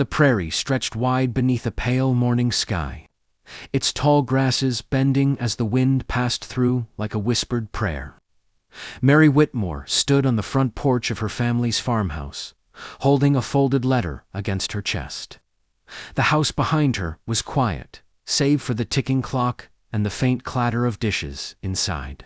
The prairie stretched wide beneath a pale morning sky, its tall grasses bending as the wind passed through like a whispered prayer. Mary Whitmore stood on the front porch of her family's farmhouse, holding a folded letter against her chest. The house behind her was quiet, save for the ticking clock and the faint clatter of dishes inside.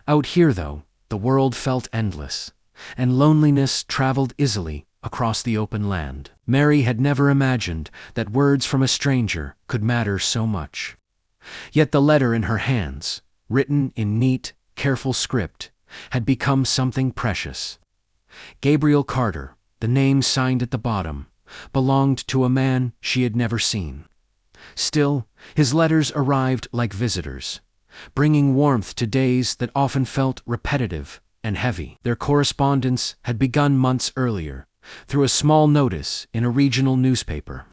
Out here, though, the world felt endless, and loneliness traveled easily across the open land. Mary had never imagined that words from a stranger could matter so much. Yet the letter in her hands, written in neat, careful script, had become something precious. Gabriel Carter, the name signed at the bottom, belonged to a man she had never seen. Still, his letters arrived like visitors, bringing warmth to days that often felt repetitive and heavy. Their correspondence had begun months earlier, through a small notice in a regional newspaper.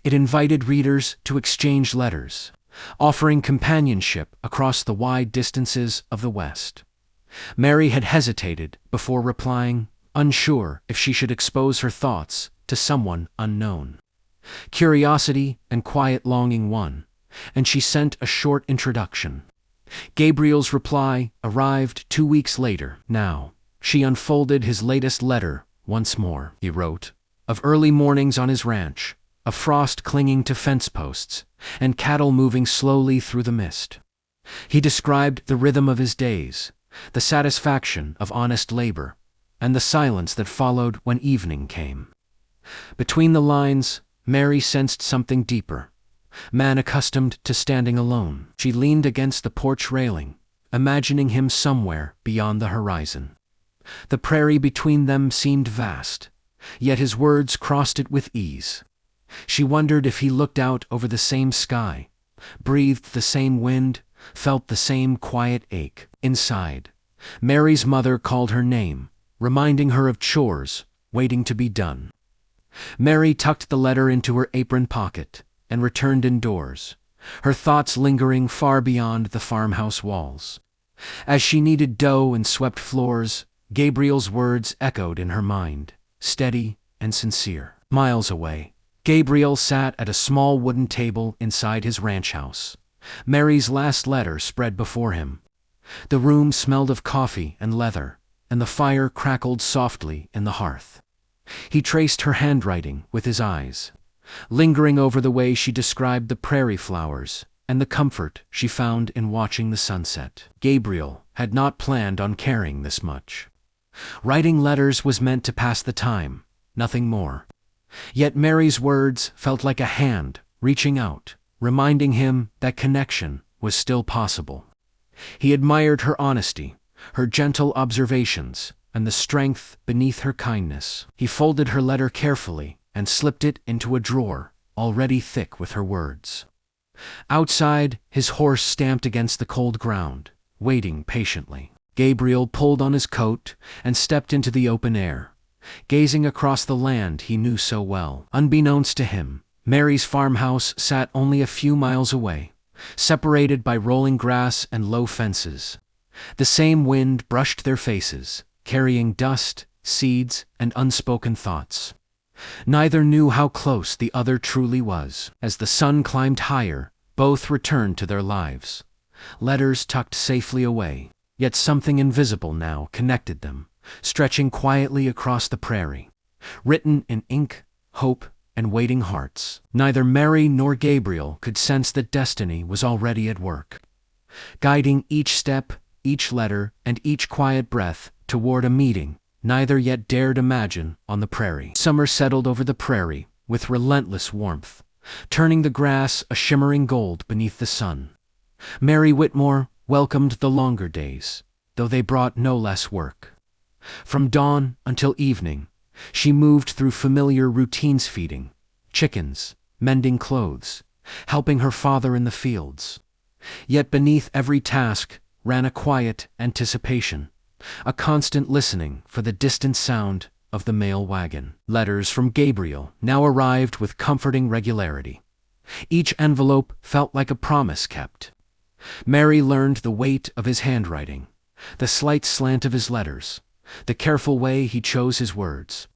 It invited readers to exchange letters, offering companionship across the wide distances of the West. Mary had hesitated before replying, unsure if she should expose her thoughts to someone unknown. Curiosity and quiet longing won, and she sent a short introduction. Gabriel's reply arrived 2 weeks later. Now, she unfolded his latest letter once more. He wrote of early mornings on his ranch, of frost clinging to fence posts, and cattle moving slowly through the mist. He described the rhythm of his days, the satisfaction of honest labor, and the silence that followed when evening came. Between the lines, Mary sensed something deeper. Man accustomed to standing alone. She leaned against the porch railing, imagining him somewhere beyond the horizon. The prairie between them seemed vast, yet his words crossed it with ease. She wondered if he looked out over the same sky, breathed the same wind, felt the same quiet ache. Inside, Mary's mother called her name, reminding her of chores waiting to be done. Mary tucked the letter into her apron pocket and returned indoors, her thoughts lingering far beyond the farmhouse walls. As she kneaded dough and swept floors, Gabriel's words echoed in her mind, steady and sincere. Miles away, Gabriel sat at a small wooden table inside his ranch house. Mary's last letter spread before him. The room smelled of coffee and leather, and the fire crackled softly in the hearth. He traced her handwriting with his eyes, lingering over the way she described the prairie flowers and the comfort she found in watching the sunset. Gabriel had not planned on caring this much. Writing letters was meant to pass the time, nothing more. Yet Mary's words felt like a hand reaching out, reminding him that connection was still possible. He admired her honesty, her gentle observations, and the strength beneath her kindness. He folded her letter carefully and slipped it into a drawer, already thick with her words. Outside, his horse stamped against the cold ground, waiting patiently. Gabriel pulled on his coat and stepped into the open air, gazing across the land he knew so well. Unbeknownst to him, Mary's farmhouse sat only a few miles away, separated by rolling grass and low fences. The same wind brushed their faces, carrying dust, seeds, and unspoken thoughts. Neither knew how close the other truly was. As the sun climbed higher, both returned to their lives, letters tucked safely away, yet something invisible now connected them, stretching quietly across the prairie. Written in ink, hope, and waiting hearts. Neither Mary nor Gabriel could sense that destiny was already at work, guiding each step, each letter, and each quiet breath toward a meeting neither yet dared imagine on the prairie. Summer settled over the prairie with relentless warmth, turning the grass a shimmering gold beneath the sun. Mary Whitmore welcomed the longer days, though they brought no less work. From dawn until evening, she moved through familiar routines, feeding chickens, mending clothes, helping her father in the fields. Yet beneath every task ran a quiet anticipation, a constant listening for the distant sound of the mail wagon. Letters from Gabriel now arrived with comforting regularity. Each envelope felt like a promise kept. Mary learned the weight of his handwriting, the slight slant of his letters, the careful way he chose his words.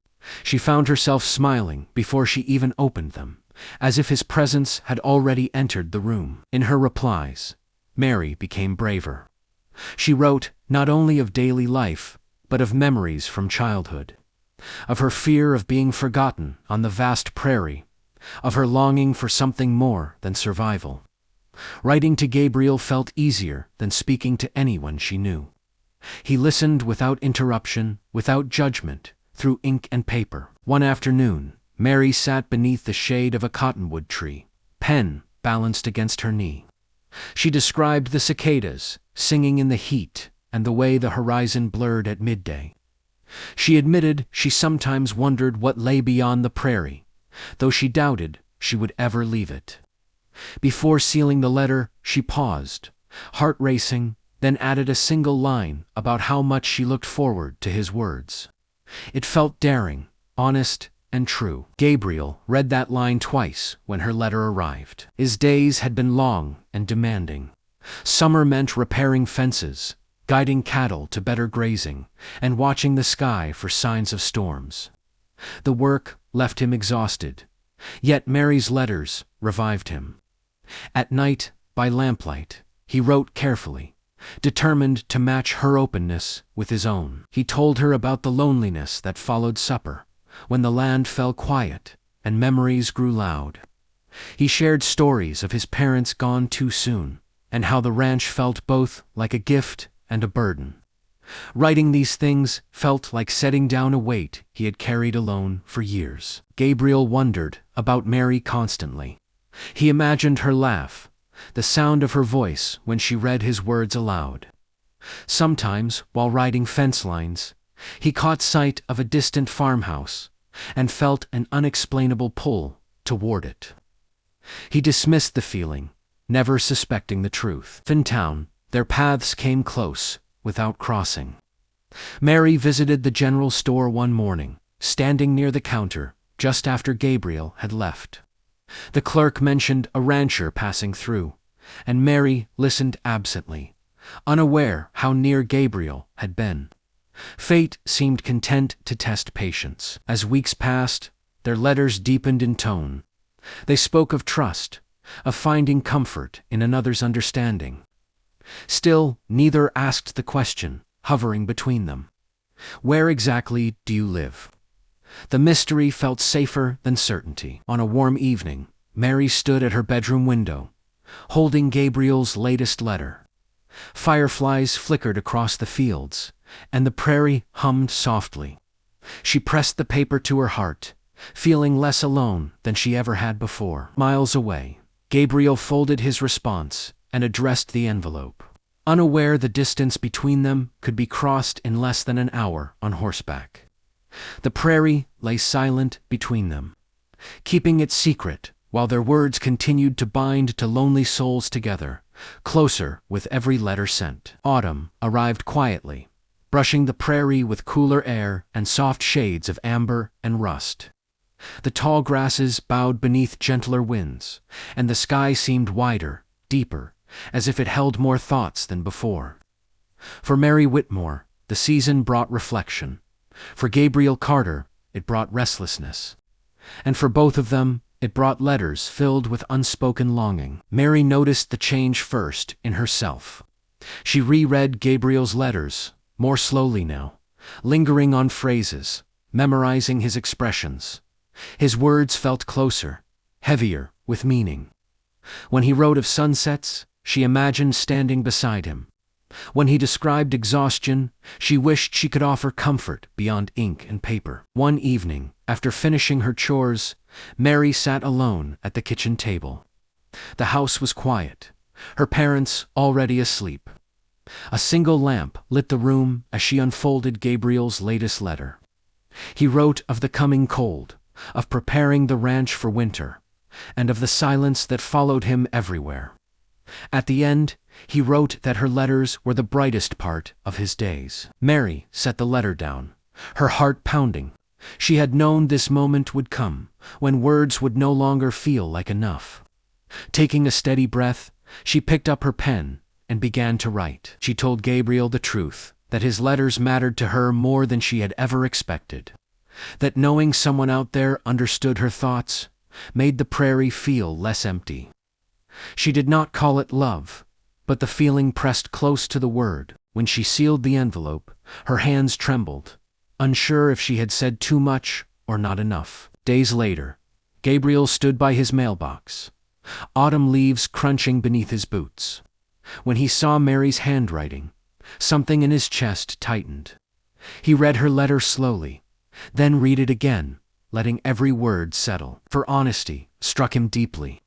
She found herself smiling before she even opened them, as if his presence had already entered the room. In her replies, Mary became braver. She wrote not only of daily life, but of memories from childhood, of her fear of being forgotten on the vast prairie, of her longing for something more than survival. Writing to Gabriel felt easier than speaking to anyone she knew. He listened without interruption, without judgment, through ink and paper. One afternoon, Mary sat beneath the shade of a cottonwood tree, pen balanced against her knee. She described the cicadas, singing in the heat, and the way the horizon blurred at midday. She admitted she sometimes wondered what lay beyond the prairie, though she doubted she would ever leave it. Before sealing the letter, she paused, heart racing, then added a single line about how much she looked forward to his words. It felt daring, honest, and true. Gabriel read that line twice when her letter arrived. His days had been long and demanding. Summer meant repairing fences, guiding cattle to better grazing, and watching the sky for signs of storms. The work left him exhausted, yet Mary's letters revived him. At night, by lamplight, he wrote carefully, determined to match her openness with his own. He told her about the loneliness that followed supper, when the land fell quiet and memories grew loud. He shared stories of his parents gone too soon, and how the ranch felt both like a gift and a burden. Writing these things felt like setting down a weight he had carried alone for years. Gabriel wondered about Mary constantly. He imagined her laugh, the sound of her voice when she read his words aloud. Sometimes, while riding fence lines, he caught sight of a distant farmhouse and felt an unexplainable pull toward it. He dismissed the feeling, never suspecting the truth. In town, their paths came close, without crossing. Mary visited the general store one morning, standing near the counter, just after Gabriel had left. The clerk mentioned a rancher passing through, and Mary listened absently, unaware how near Gabriel had been. Fate seemed content to test patience. As weeks passed, their letters deepened in tone. They spoke of trust, of finding comfort in another's understanding. Still, neither asked the question, hovering between them. Where exactly do you live? The mystery felt safer than certainty. On a warm evening, Mary stood at her bedroom window, holding Gabriel's latest letter. Fireflies flickered across the fields, and the prairie hummed softly. She pressed the paper to her heart, feeling less alone than she ever had before. Miles away, Gabriel folded his response and addressed the envelope, unaware the distance between them could be crossed in less than an hour on horseback. The prairie lay silent between them, keeping it secret while their words continued to bind to lonely souls together, closer with every letter sent. Autumn arrived quietly, brushing the prairie with cooler air and soft shades of amber and rust. The tall grasses bowed beneath gentler winds, and the sky seemed wider, deeper, as if it held more thoughts than before. For Mary Whitmore, the season brought reflection. For Gabriel Carter, it brought restlessness. And for both of them, it brought letters filled with unspoken longing. Mary noticed the change first in herself. She reread Gabriel's letters, more slowly now, lingering on phrases, memorizing his expressions. His words felt closer, heavier with meaning. When he wrote of sunsets, she imagined standing beside him. When he described exhaustion, she wished she could offer comfort beyond ink and paper. One evening, after finishing her chores, Mary sat alone at the kitchen table. The house was quiet, her parents already asleep. A single lamp lit the room as she unfolded Gabriel's latest letter. He wrote of the coming cold, of preparing the ranch for winter, and of the silence that followed him everywhere. At the end, he wrote that her letters were the brightest part of his days. Mary set the letter down, her heart pounding. She had known this moment would come, when words would no longer feel like enough. Taking a steady breath, she picked up her pen and began to write. She told Gabriel the truth, that his letters mattered to her more than she had ever expected. That knowing someone out there understood her thoughts made the prairie feel less empty. She did not call it love, but the feeling pressed close to the word. When she sealed the envelope, her hands trembled, unsure if she had said too much or not enough. Days later, Gabriel stood by his mailbox, autumn leaves crunching beneath his boots. When he saw Mary's handwriting, something in his chest tightened. He read her letter slowly, then read it again, letting every word settle. For honesty struck him deeply.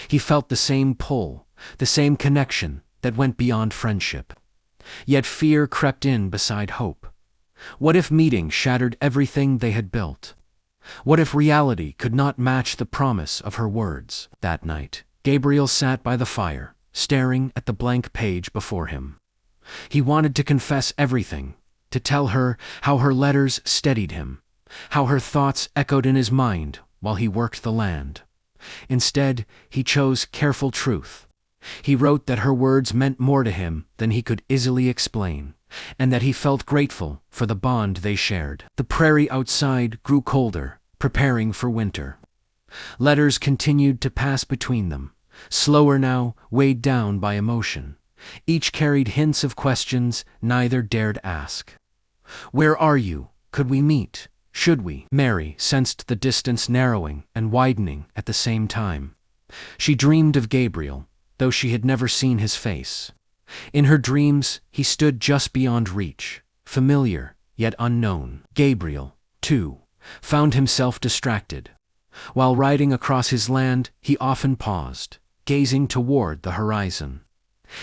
He felt the same pull, the same connection that went beyond friendship. Yet fear crept in beside hope. What if meeting shattered everything they had built? What if reality could not match the promise of her words? That night, Gabriel sat by the fire, staring at the blank page before him. He wanted to confess everything, to tell her how her letters steadied him, how her thoughts echoed in his mind while he worked the land. Instead, he chose careful truth. He wrote that her words meant more to him than he could easily explain, and that he felt grateful for the bond they shared. The prairie outside grew colder, preparing for winter. Letters continued to pass between them, slower now, weighed down by emotion. Each carried hints of questions neither dared ask. "Where are you? Could we meet? Should we?" Mary sensed the distance narrowing and widening at the same time. She dreamed of Gabriel, though she had never seen his face. In her dreams, he stood just beyond reach, familiar yet unknown. Gabriel, too, found himself distracted. While riding across his land, he often paused, gazing toward the horizon.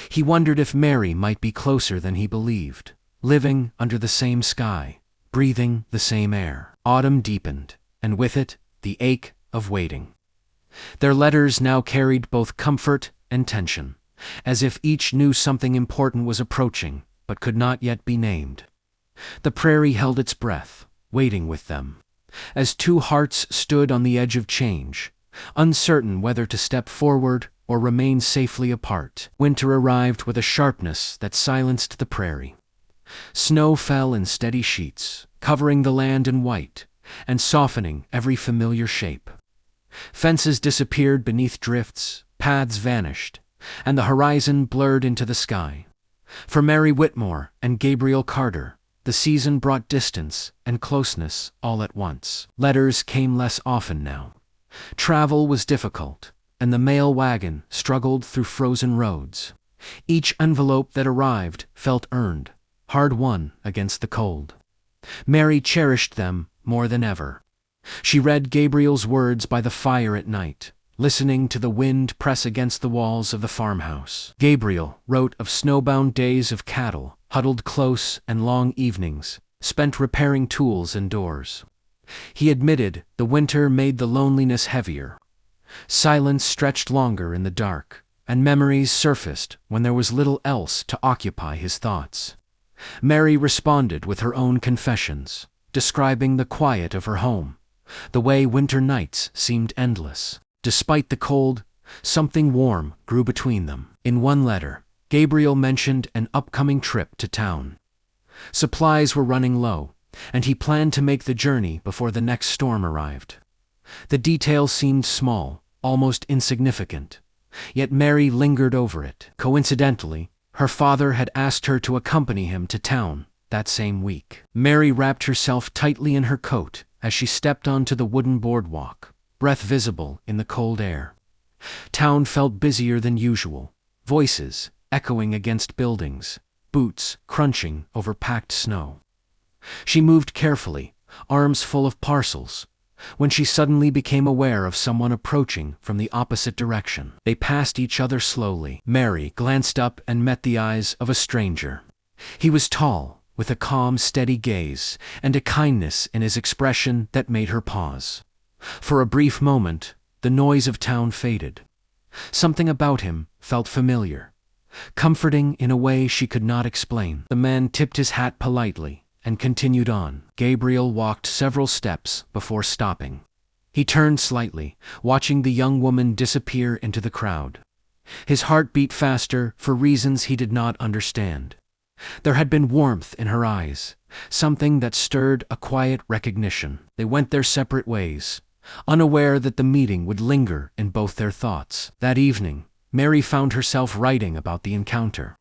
He wondered if Mary might be closer than he believed, living under the same sky, breathing the same air. Autumn deepened, and with it, the ache of waiting. Their letters now carried both comfort and tension, as if each knew something important was approaching, but could not yet be named. The prairie held its breath, waiting with them, as two hearts stood on the edge of change, uncertain whether to step forward or remain safely apart. Winter arrived with a sharpness that silenced the prairie. Snow fell in steady sheets, covering the land in white, and softening every familiar shape. Fences disappeared beneath drifts, paths vanished, and the horizon blurred into the sky. For Mary Whitmore and Gabriel Carter, the season brought distance and closeness all at once. Letters came less often now. Travel was difficult, and the mail wagon struggled through frozen roads. Each envelope that arrived felt earned, hard-won against the cold. Mary cherished them more than ever. She read Gabriel's words by the fire at night, listening to the wind press against the walls of the farmhouse. Gabriel wrote of snowbound days of cattle, huddled close, and long evenings, spent repairing tools and doors. He admitted the winter made the loneliness heavier. Silence stretched longer in the dark, and memories surfaced when there was little else to occupy his thoughts. Mary responded with her own confessions, describing the quiet of her home, the way winter nights seemed endless. Despite the cold, something warm grew between them. In one letter, Gabriel mentioned an upcoming trip to town. Supplies were running low, and he planned to make the journey before the next storm arrived. The detail seemed small, almost insignificant, yet Mary lingered over it. Coincidentally, her father had asked her to accompany him to town that same week. Mary wrapped herself tightly in her coat as she stepped onto the wooden boardwalk, breath visible in the cold air. Town felt busier than usual, voices echoing against buildings, boots crunching over packed snow. She moved carefully, arms full of parcels, when she suddenly became aware of someone approaching from the opposite direction. They passed each other slowly. Mary glanced up and met the eyes of a stranger. He was tall, with a calm, steady gaze, and a kindness in his expression that made her pause. For a brief moment, the noise of town faded. Something about him felt familiar, comforting in a way she could not explain. The man tipped his hat politely and continued on. Gabriel walked several steps before stopping. He turned slightly, watching the young woman disappear into the crowd. His heart beat faster for reasons he did not understand. There had been warmth in her eyes, something that stirred a quiet recognition. They went their separate ways, unaware that the meeting would linger in both their thoughts. That evening, Mary found herself writing about the encounter.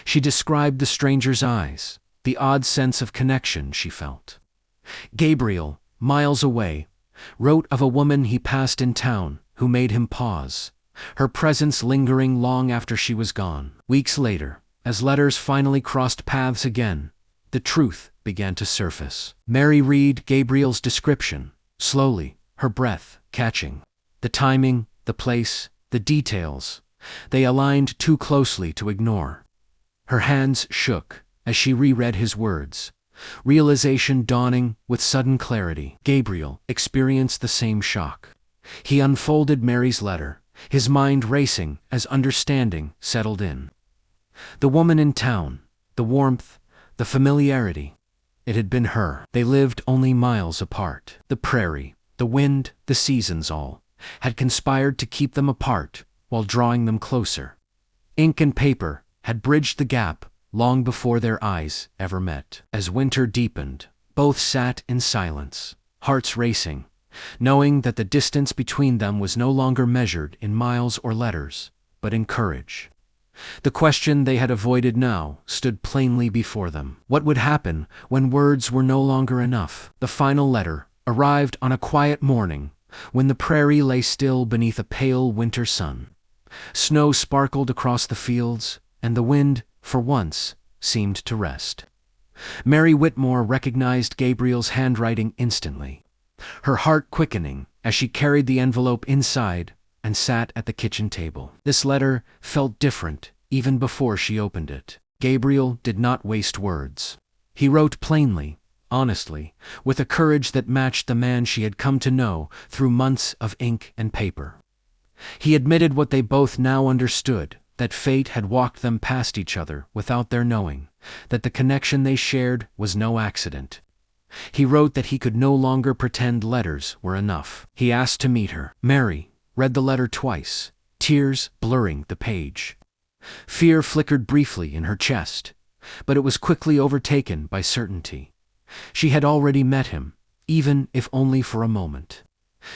She described the stranger's eyes, the odd sense of connection she felt. Gabriel, miles away, wrote of a woman he passed in town who made him pause, her presence lingering long after she was gone. Weeks later, as letters finally crossed paths again, the truth began to surface. Mary read Gabriel's description, slowly, her breath catching. The timing, the place, the details, they aligned too closely to ignore. Her hands shook as she reread his words, realization dawning with sudden clarity. Gabriel experienced the same shock. He unfolded Mary's letter, his mind racing as understanding settled in. The woman in town, the warmth, the familiarity. It had been her. They lived only miles apart. The prairie, the wind, the seasons all had conspired to keep them apart while drawing them closer. Ink and paper had bridged the gap long before their eyes ever met. As winter deepened, both sat in silence, hearts racing, knowing that the distance between them was no longer measured in miles or letters, but in courage. The question they had avoided now stood plainly before them. What would happen when words were no longer enough? The final letter arrived on a quiet morning when the prairie lay still beneath a pale winter sun. Snow sparkled across the fields, and the wind, for once, seemed to rest. Mary Whitmore recognized Gabriel's handwriting instantly, her heart quickening as she carried the envelope inside and sat at the kitchen table. This letter felt different even before she opened it. Gabriel did not waste words. He wrote plainly, honestly, with a courage that matched the man she had come to know through months of ink and paper. He admitted what they both now understood, that fate had walked them past each other without their knowing, that the connection they shared was no accident. He wrote that he could no longer pretend letters were enough. He asked to meet her. Mary read the letter twice, tears blurring the page. Fear flickered briefly in her chest, but it was quickly overtaken by certainty. She had already met him, even if only for a moment.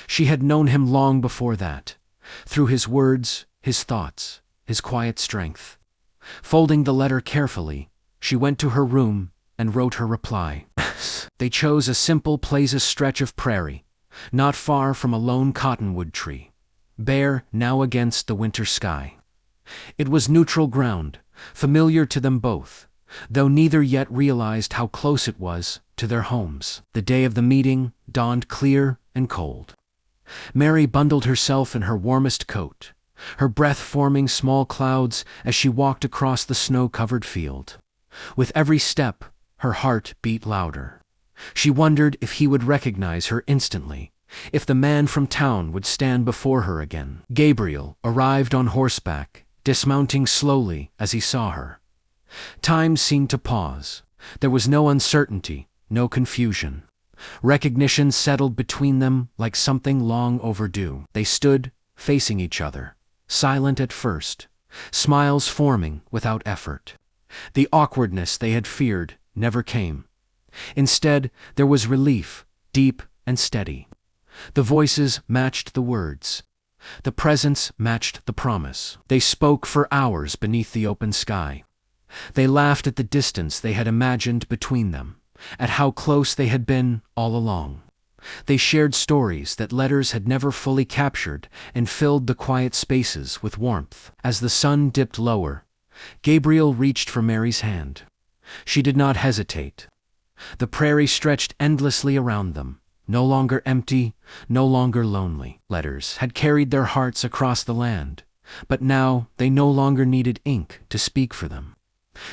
She had known him long before that, through his words, his thoughts, his quiet strength. Folding the letter carefully, she went to her room and wrote her reply. They chose a simple plaza stretch of prairie, not far from a lone cottonwood tree, bare now against the winter sky. It was neutral ground, familiar to them both, though neither yet realized how close it was to their homes. The day of the meeting dawned clear and cold. Mary bundled herself in her warmest coat, her breath forming small clouds as she walked across the snow-covered field. With every step, her heart beat louder. She wondered if he would recognize her instantly, if the man from town would stand before her again. Gabriel arrived on horseback, dismounting slowly as he saw her. Time seemed to pause. There was no uncertainty, no confusion. Recognition settled between them like something long overdue. They stood, facing each other, silent at first, smiles forming without effort. The awkwardness they had feared never came. Instead, there was relief, deep and steady. The voices matched the words. The presence matched the promise. They spoke for hours beneath the open sky. They laughed at the distance they had imagined between them, at how close they had been all along. They shared stories that letters had never fully captured and filled the quiet spaces with warmth. As the sun dipped lower, Gabriel reached for Mary's hand. She did not hesitate. The prairie stretched endlessly around them, no longer empty, no longer lonely. Letters had carried their hearts across the land, but now they no longer needed ink to speak for them.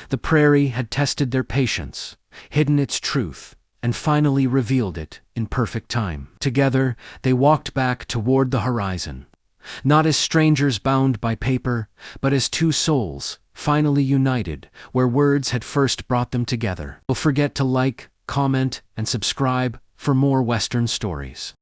The prairie had tested their patience, hidden its truth, and finally revealed it in perfect time. Together, they walked back toward the horizon, not as strangers bound by paper, but as two souls, finally united where words had first brought them together. Don't forget to like, comment, and subscribe for more Western stories.